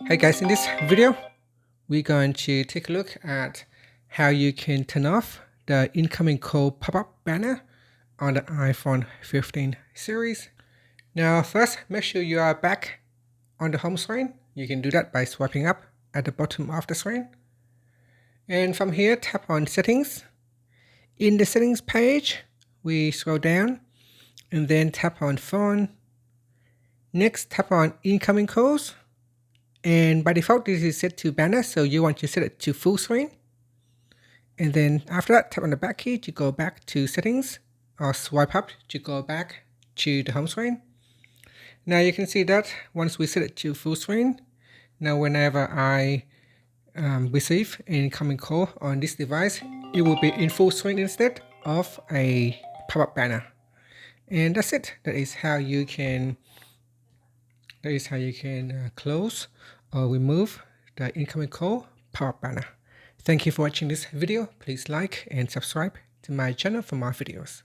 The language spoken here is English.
Hey guys, in this video, we're going to take a look at how you can turn off the incoming call pop-up banner on the iPhone 15 series. Now first, make sure you are back on the home screen. You can do that by swiping up at the bottom of the screen. And from here, tap on Settings. In the Settings page, we scroll down and then tap on Phone. Next, tap on Incoming Calls. And by default, this is set to banner, so you want to set it to full screen. And then after that, tap on the back key to go back to settings, or swipe up to go back to the home screen. Now you can see that once we set it to full screen, now whenever I receive an incoming call on this device, it will be in full screen instead of a pop-up banner. And that's it. That is how you can close or remove the incoming call pop-up banner. Thank you for watching this video. Please like and subscribe to my channel for more videos.